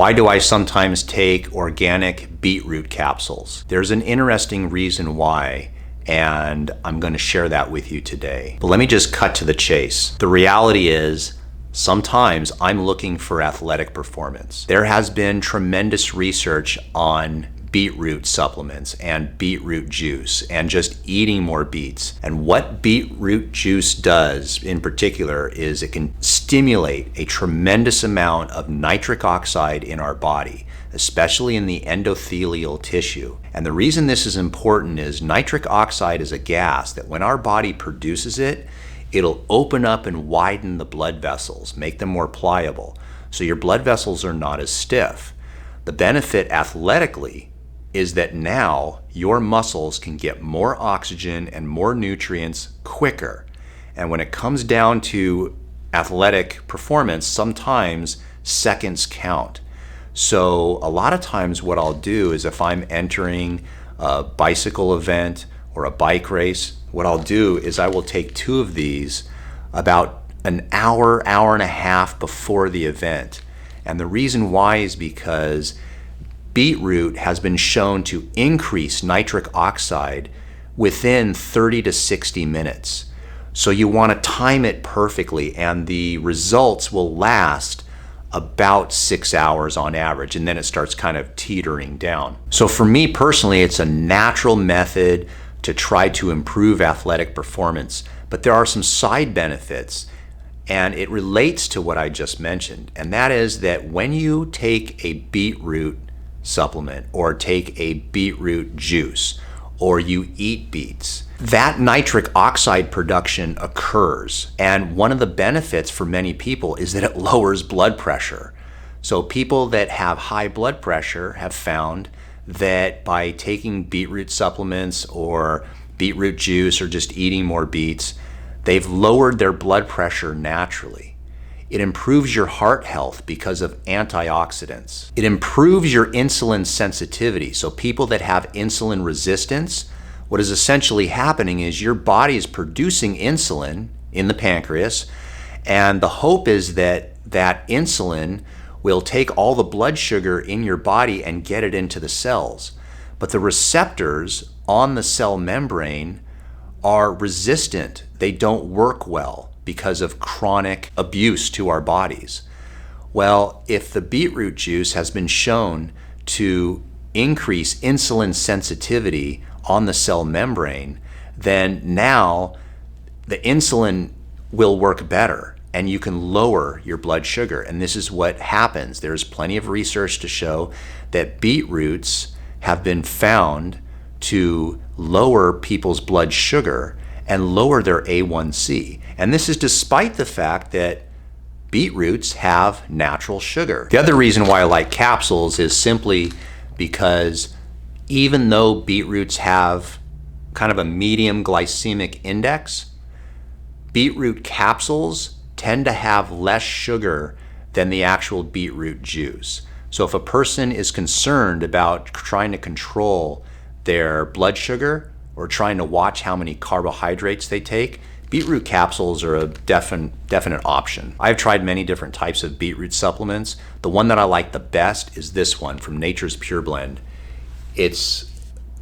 Why do I sometimes take organic beetroot capsules? There's an interesting reason why, and I'm going to share that with you today. But let me just cut to the chase. The reality is, sometimes I'm looking for athletic performance. There has been tremendous research on beetroot supplements and beetroot juice and just eating more beets. And what beetroot juice does in particular is it can stimulate a tremendous amount of nitric oxide in our body, especially in the endothelial tissue. And the reason this is important is nitric oxide is a gas that when our body produces it, it'll open up and widen the blood vessels, make them more pliable, so your blood vessels are not as stiff. The benefit athletically is that now your muscles can get more oxygen and more nutrients quicker. And when it comes down to athletic performance, sometimes seconds count. So a lot of times what I'll do is if I'm entering a bicycle event or a bike race, what I'll do is I will take 2 of these about an hour, hour and a half before the event. And the reason why is because beetroot has been shown to increase nitric oxide within 30 to 60 minutes. So you want to time it perfectly, and the results will last about 6 hours on average, and then it starts kind of teetering down. So for me personally, it's a natural method to try to improve athletic performance, but there are some side benefits, and it relates to what I just mentioned, and that is that when you take a beetroot supplement or take a beetroot juice or you eat beets, that nitric oxide production occurs. And one of the benefits for many people is that it lowers blood pressure. So people that have high blood pressure have found that by taking beetroot supplements or beetroot juice or just eating more beets, they've lowered their blood pressure naturally. It improves your heart health because of antioxidants. It improves your insulin sensitivity. So people that have insulin resistance, what is essentially happening is your body is producing insulin in the pancreas, and the hope is that that insulin will take all the blood sugar in your body and get it into the cells. But the receptors on the cell membrane are resistant. They don't work well because of chronic abuse to our bodies. Well, if the beetroot juice has been shown to increase insulin sensitivity on the cell membrane, then now the insulin will work better and you can lower your blood sugar. And this is what happens. There's plenty of research to show that beetroots have been found to lower people's blood sugar and lower their A1C. And this is despite the fact that beetroots have natural sugar. The other reason why I like capsules is simply because even though beetroots have kind of a medium glycemic index, beetroot capsules tend to have less sugar than the actual beetroot juice. So if a person is concerned about trying to control their blood sugar or trying to watch how many carbohydrates they take, beetroot capsules are a definite option. I've tried many different types of beetroot supplements. The one that I like the best is this one from Nature's Pure Blend. It's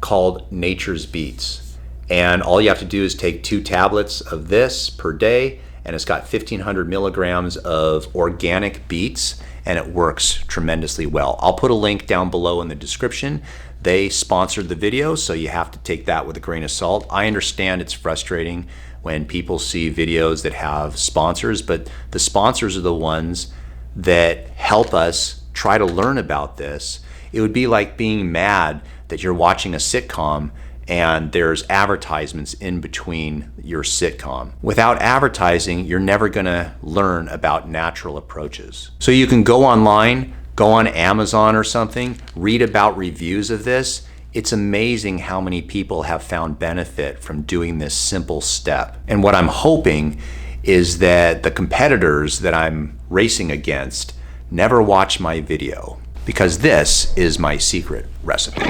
called Nature's Beets. And all you have to do is take 2 tablets of this per day, and it's got 1,500 milligrams of organic beets, and it works tremendously well. I'll put a link down below in the description. They sponsored the video, so you have to take that with a grain of salt. I understand it's frustrating when people see videos that have sponsors, but the sponsors are the ones that help us try to learn about this. It would be like being mad that you're watching a sitcom and there's advertisements in between your sitcom. Without advertising, you're never gonna learn about natural approaches. So you can go online, go on Amazon or something, read about reviews of this. It's amazing how many people have found benefit from doing this simple step. And what I'm hoping is that the competitors that I'm racing against never watch my video, because this is my secret recipe.